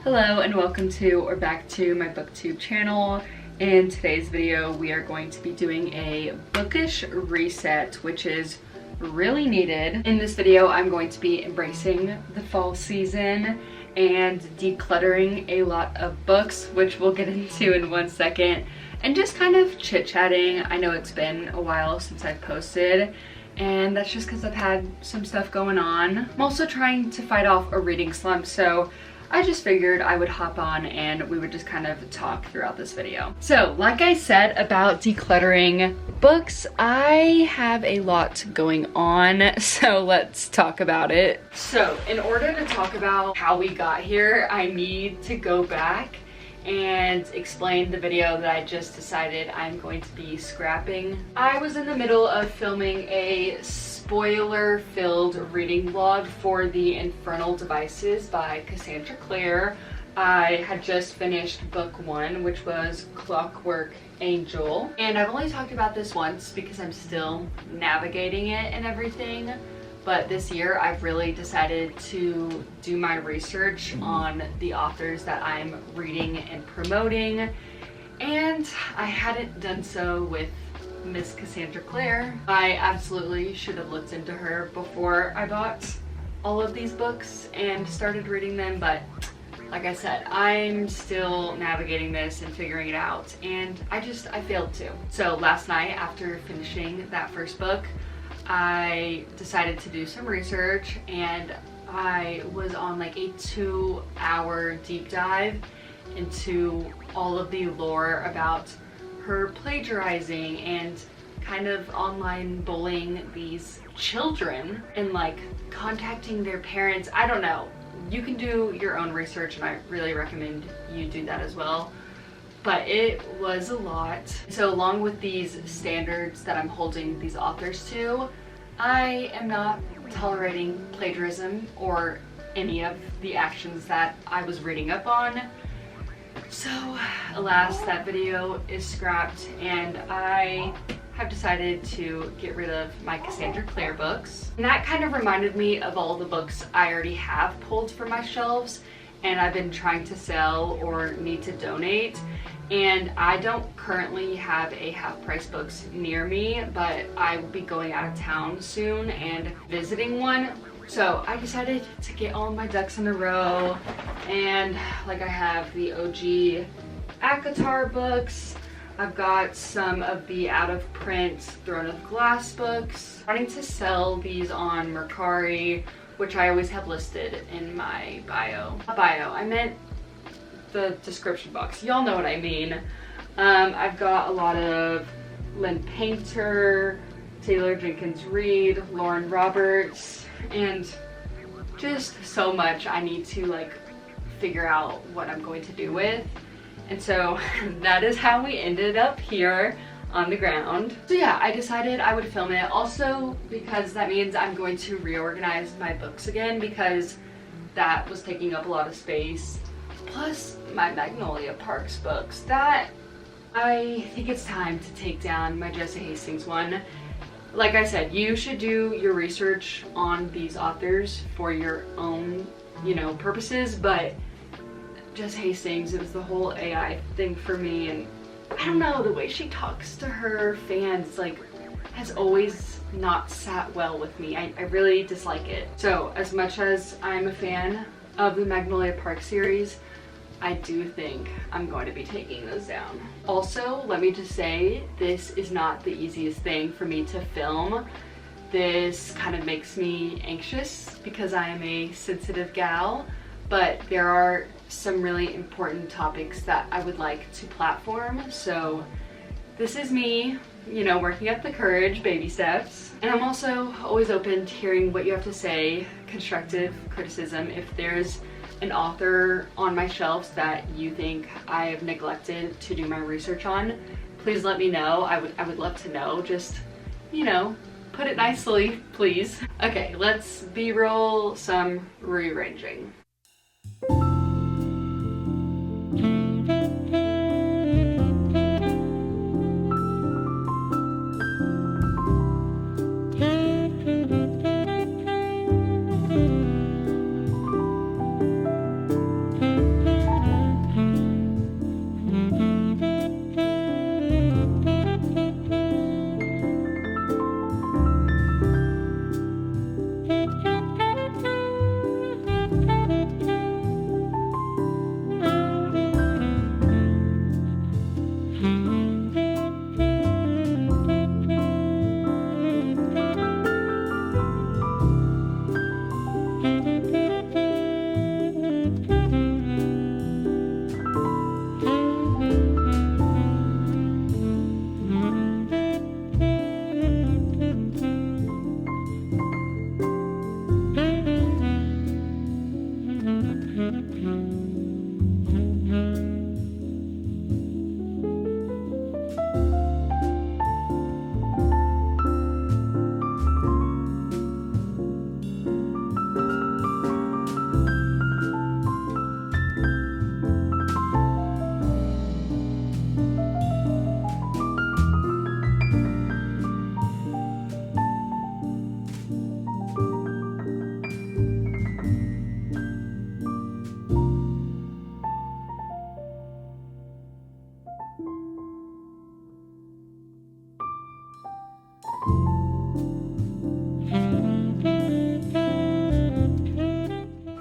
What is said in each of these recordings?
Hello and welcome to or back to my booktube channel. In today's video we are going to be doing a bookish reset, which is really needed. In this video I'm going to be embracing the fall season and decluttering a lot of books, which we'll get into in one second, and just kind of chit-chatting. I know it's been a while since I've posted, and that's just because I've had some stuff going on. I'm also trying to fight off a reading slump, so I just figured I would hop on and we would just kind of talk throughout this video. So, like I said about decluttering books, I have a lot going on, so let's talk about it. So, in order to talk about how we got here, I need to go back and explain the video that I just decided I'm going to be scrapping. I was in the middle of filming a spoiler-filled reading vlog for The Infernal Devices by Cassandra Clare. I had just finished book 1, which was Clockwork Angel, and I've only talked about this once because I'm still navigating it and everything. But this year I've really decided to do my research on the authors that I'm reading and promoting, and I hadn't done so with Miss Cassandra Clare. I absolutely should have looked into her before I bought all of these books and started reading them, but like I said, I'm still navigating this and figuring it out, and I failed to. So last night, after finishing that first book, I decided to do some research, and I was on like a 2-hour deep dive into all of the lore about her plagiarizing and kind of online bullying these children and like contacting their parents. I don't know. You can do your own research, and I really recommend you do that as well. But it was a lot. So along with these standards that I'm holding these authors to, I am not tolerating plagiarism or any of the actions that I was reading up on. So alas, that video is scrapped, and I have decided to get rid of my Cassandra Clare books. And that kind of reminded me of all the books I already have pulled from my shelves and I've been trying to sell or need to donate. And I don't currently have a Half Price Books near me, but I will be going out of town soon and visiting one. So I decided to get all my ducks in a row, and like I have the OG ACOTAR books. I've got some of the out of print Throne of Glass books. I'm wanting to sell these on Mercari, which I always have listed in my bio. Not bio, I meant the description box. Y'all know what I mean. I've got a lot of Lynn Painter, Taylor Jenkins Reid, Lauren Roberts, and just so much I need to like figure out what I'm going to do with. And so that is how we ended up here on the ground. So yeah, I decided I would film it, also because that means I'm going to reorganize my books again, because that was taking up a lot of space. Plus my Magnolia Parks books, that I think it's time to take down my Jesse Hastings one. Like I said, you should do your research on these authors for your own, purposes, but Jesse Hastings, it was the whole AI thing for me, and I don't know, the way she talks to her fans, like, has always not sat well with me. I really dislike it. So as much as I'm a fan of the Magnolia Park series, I do think I'm going to be taking those down. Also, let me just say, this is not the easiest thing for me to film. This kind of makes me anxious because I am a sensitive gal, but there are some really important topics that I would like to platform. So this is me, working up the courage, baby steps. And I'm also always open to hearing what you have to say, constructive criticism. If there's an author on my shelves that you think I have neglected to do my research on, please let me know. I would love to know. Just, put it nicely, please. Okay, let's B-roll some rearranging.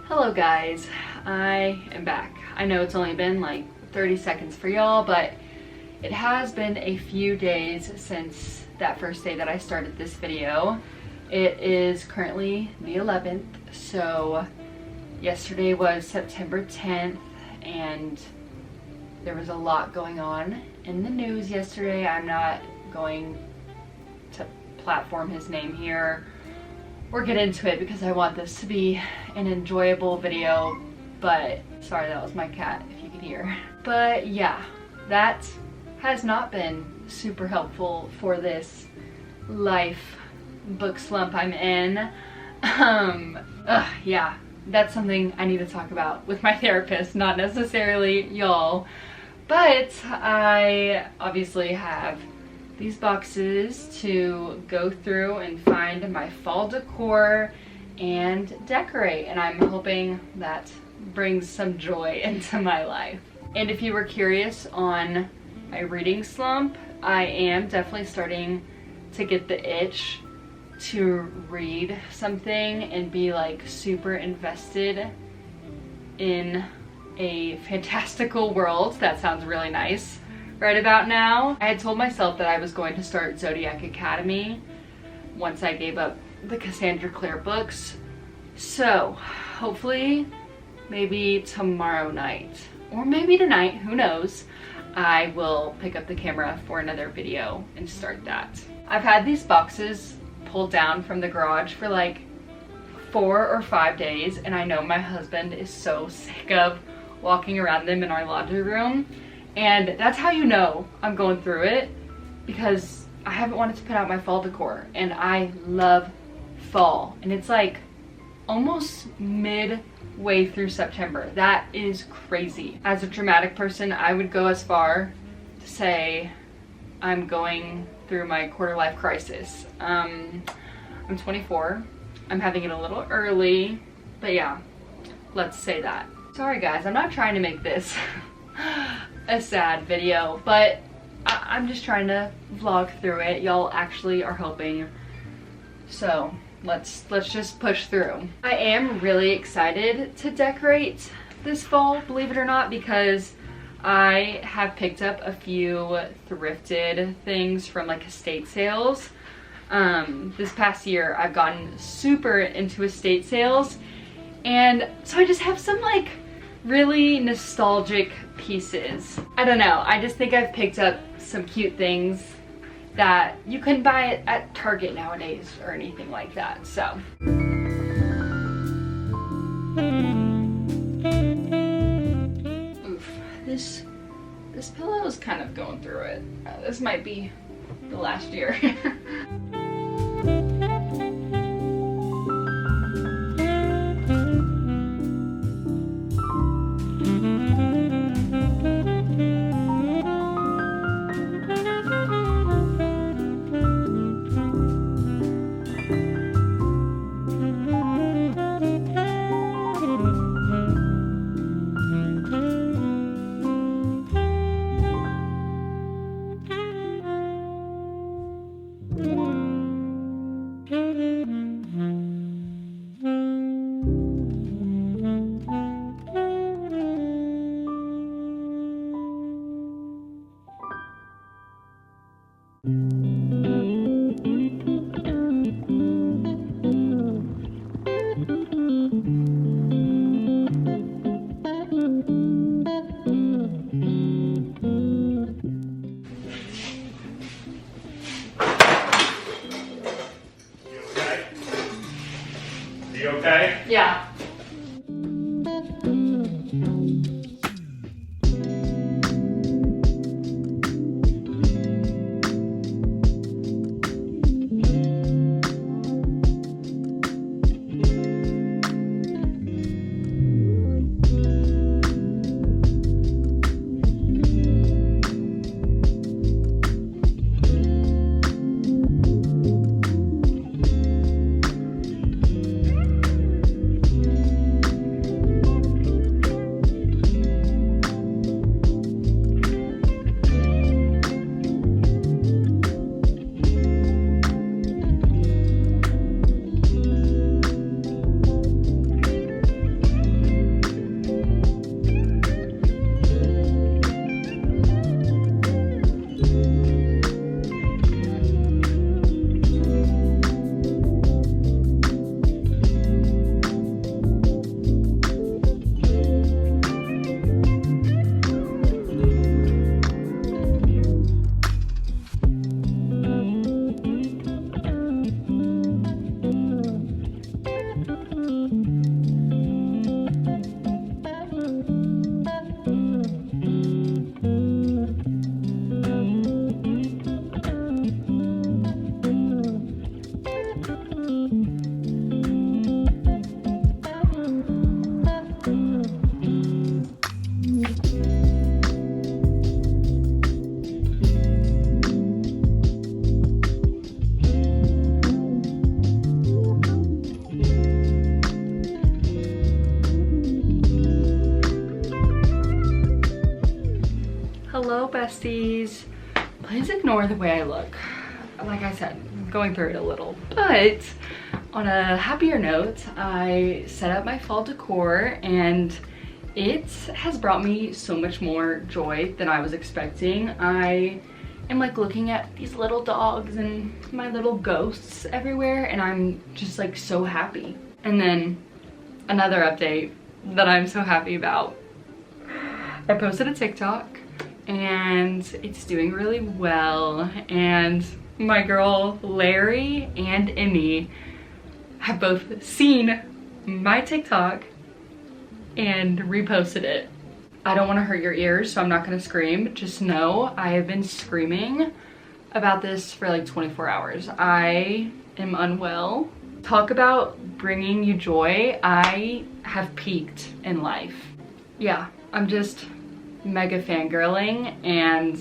Hello guys, I am back. I know it's only been like 30 seconds for y'all, but it has been a few days since that first day that I started this video. It is currently the 11th, so yesterday was September 10th, and there was a lot going on in the news yesterday. I'm not going to platform his name here or get into it because I want this to be an enjoyable video, but sorry, that was my cat if you could hear. But yeah, that has not been super helpful for this life book slump I'm in. Yeah, that's something I need to talk about with my therapist, not necessarily y'all. But I obviously have these boxes to go through and find my fall decor and decorate, and I'm hoping that brings some joy into my life. And if you were curious on my reading slump, I am definitely starting to get the itch to read something and be like super invested in a fantastical world. That sounds really nice right about now. I had told myself that I was going to start Zodiac Academy once I gave up the Cassandra Clare books. So hopefully maybe tomorrow night, or maybe tonight, who knows, I will pick up the camera for another video and start that. I've had these boxes pulled down from the garage for like 4 or 5 days, and I know my husband is so sick of walking around them in our laundry room. And that's how you know I'm going through it, because I haven't wanted to put out my fall decor, and I love fall, and it's like almost midway through September. That is crazy. As a dramatic person, I would go as far to say I'm going through my quarter life crisis. I'm 24. I'm having it a little early, but yeah, let's say that. Sorry guys, I'm not trying to make this a sad video, but I'm just trying to vlog through it. Y'all actually are helping, so let's just push through. I am really excited to decorate this fall, believe it or not, because I have picked up a few thrifted things from like estate sales. This past year I've gotten super into estate sales, and so I just have some like really nostalgic pieces. I don't know, I just think I've picked up some cute things that you couldn't buy at Target nowadays or anything like that, so. Oof, this pillow is kind of going through it. This might be the last year. besties. Please ignore the way I look. Like I said, I'm going through it a little. But on a happier note, I set up my fall decor and it has brought me so much more joy than I was expecting. I am like looking at these little dogs and my little ghosts everywhere, and I'm just like so happy. And then another update that I'm so happy about. I posted a TikTok and it's doing really well, and my girl Larry and Emmy have both seen my TikTok and reposted it. I don't want to hurt your ears, so I'm not going to scream. Just know I have been screaming about this for like 24 hours. I am unwell. Talk about bringing you joy. I have peaked in life. Yeah, I'm just mega fangirling and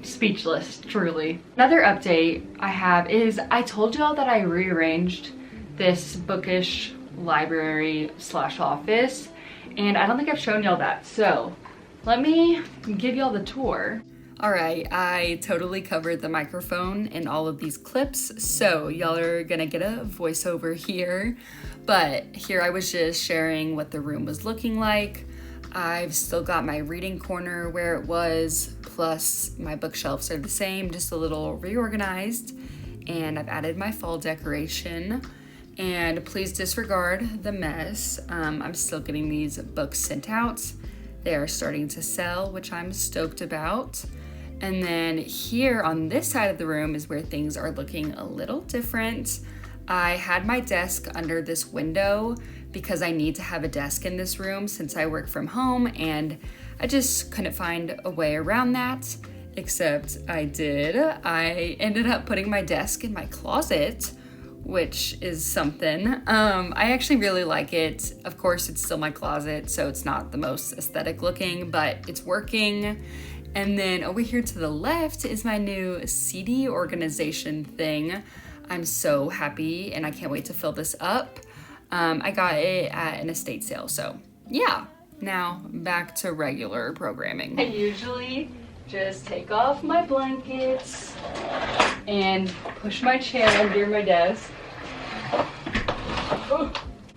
speechless, truly. Another update I have is I told y'all that I rearranged this bookish library slash office, and I don't think I've shown y'all that, so let me give y'all the tour. All right, I totally covered the microphone in all of these clips, so y'all are gonna get a voiceover here, but here I was just sharing what the room was looking like. I've still got my reading corner where it was, plus my bookshelves are the same, just a little reorganized, and I've added my fall decoration. And please disregard the mess. I'm still getting these books sent out. They are starting to sell, which I'm stoked about. And then here on this side of the room is where things are looking a little different. I had my desk under this window because I need to have a desk in this room since I work from home, and I just couldn't find a way around that, except I did. I ended up putting my desk in my closet, which is something. I actually really like it. Of course, it's still my closet, so it's not the most aesthetic looking, but it's working. And then over here to the left is my new CD organization thing. I'm so happy and I can't wait to fill this up. I got it at an estate sale, so yeah. Now back to regular programming. I usually just take off my blankets and push my chair under my desk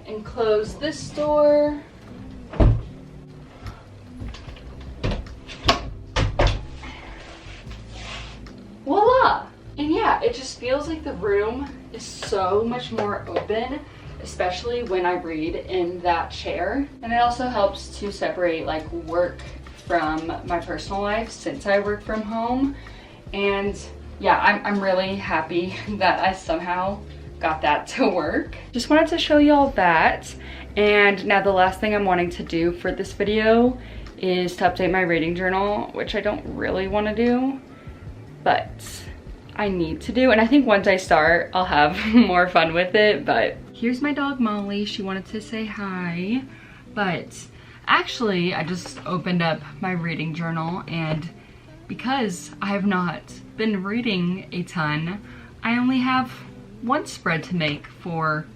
and close this door. Voila! And yeah, it just feels like the room is so much more open, especially when I read in that chair. And it also helps to separate like work from my personal life since I work from home. And yeah, I'm really happy that I somehow got that to work. Just wanted to show y'all that. And now the last thing I'm wanting to do for this video is to update my reading journal, which I don't really want to do, but I need to do. And I think once I start, I'll have more fun with it. But here's my dog Molly. She wanted to say hi. But actually, I just opened up my reading journal, and because I have not been reading a ton, I only have one spread to make for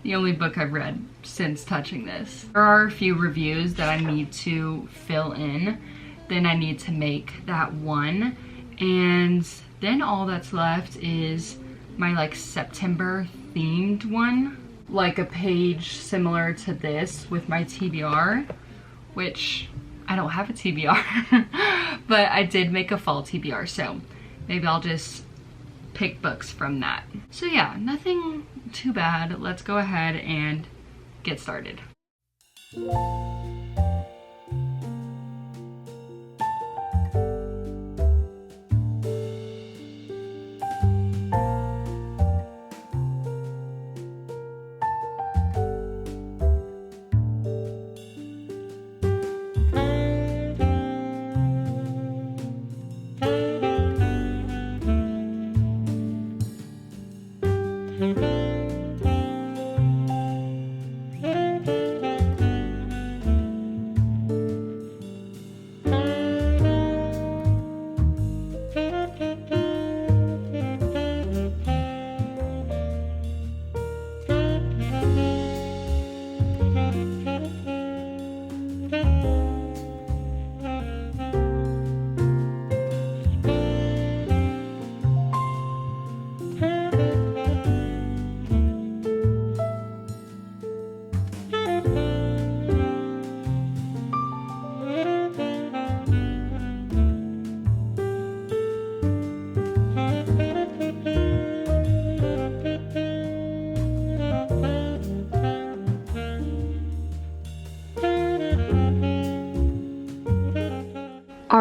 the only book I've read since touching this. There are a few reviews that I need to fill in. Then I need to make that one. And then all that's left is my like September themed one. Like a page similar to this with my TBR, which I don't have a TBR, but I did make a fall TBR, so maybe I'll just pick books from that. So yeah, nothing too bad. Let's go ahead and get started.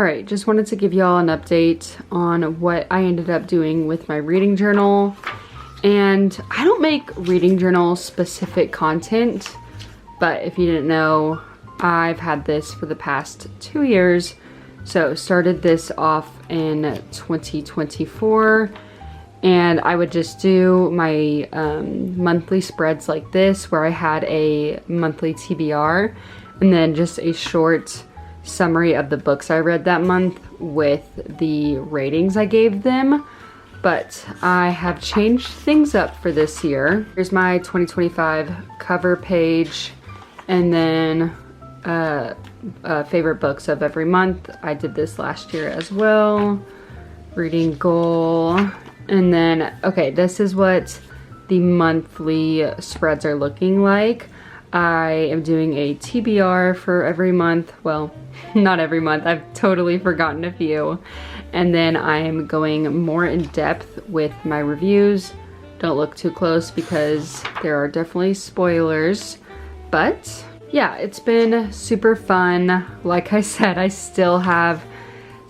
Alright, just wanted to give y'all an update on what I ended up doing with my reading journal. And I don't make reading journal specific content, but if you didn't know, I've had this for the past 2 years. So started this off in 2024, and I would just do my monthly spreads like this, where I had a monthly TBR and then just a short summary of the books I read that month with the ratings I gave them. But I have changed things up for this year. Here's my 2025 cover page, and then favorite books of every month. I did this last year as well. Reading goal. And then, okay, this is what the monthly spreads are looking like. I am doing a TBR for every month. Well, not every month. I've totally forgotten a few. And then I am going more in depth with my reviews. Don't look too close because there are definitely spoilers. But yeah, it's been super fun. Like I said, I still have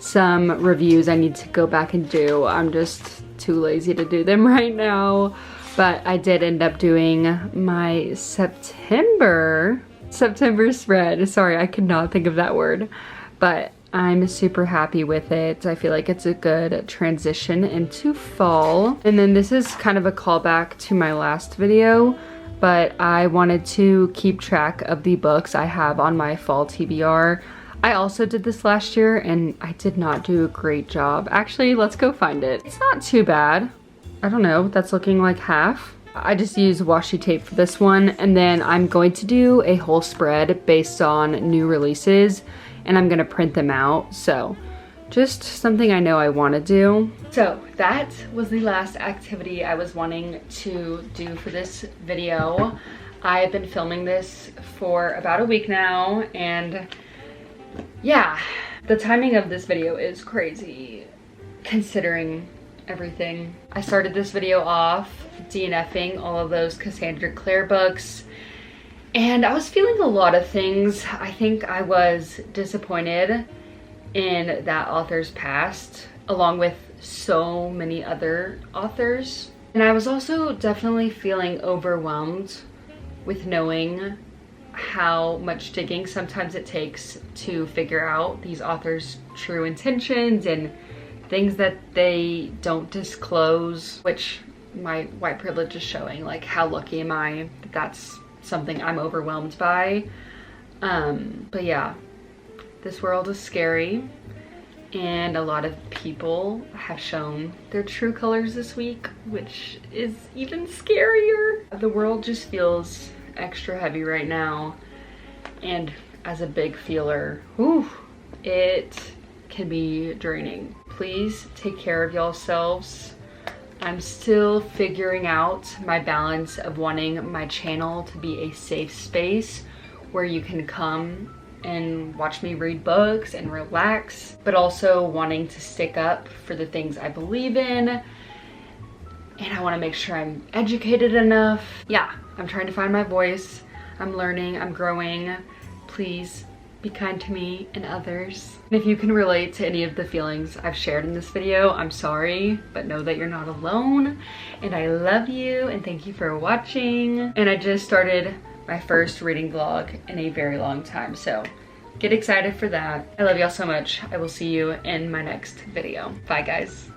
some reviews I need to go back and do. I'm just too lazy to do them right now. But I did end up doing my September spread. Sorry, I could not think of that word. But I'm super happy with it. I feel like it's a good transition into fall. And then this is kind of a callback to my last video, but I wanted to keep track of the books I have on my fall TBR. I also did this last year and I did not do a great job. Actually, let's go find it. It's not too bad. I don't know, that's looking like half. I just use washi tape for this one, and then I'm going to do a whole spread based on new releases, and I'm gonna print them out. So just something I know I want to do. So that was the last activity I was wanting to do for this video. I've been filming this for about a week now, and yeah, the timing of this video is crazy considering everything. I started this video off DNFing all of those Cassandra Clare books, and I was feeling a lot of things. I think I was disappointed in that author's past, along with so many other authors. And I was also definitely feeling overwhelmed with knowing how much digging sometimes it takes to figure out these authors' true intentions and things that they don't disclose, which my white privilege is showing. Like, how lucky am I that that's something I'm overwhelmed by. But yeah, this world is scary, and a lot of people have shown their true colors this week, which is even scarier. The world just feels extra heavy right now, and as a big feeler, whew, it can be draining. Please take care of yourselves. I'm still figuring out my balance of wanting my channel to be a safe space where you can come and watch me read books and relax, but also wanting to stick up for the things I believe in. And I want to make sure I'm educated enough. Yeah, I'm trying to find my voice. I'm learning, I'm growing. Please be kind to me and others. And if you can relate to any of the feelings I've shared in this video, I'm sorry, but know that you're not alone. And I love you, and thank you for watching. And I just started my first reading vlog in a very long time, so get excited for that. I love y'all so much. I will see you in my next video. Bye, guys.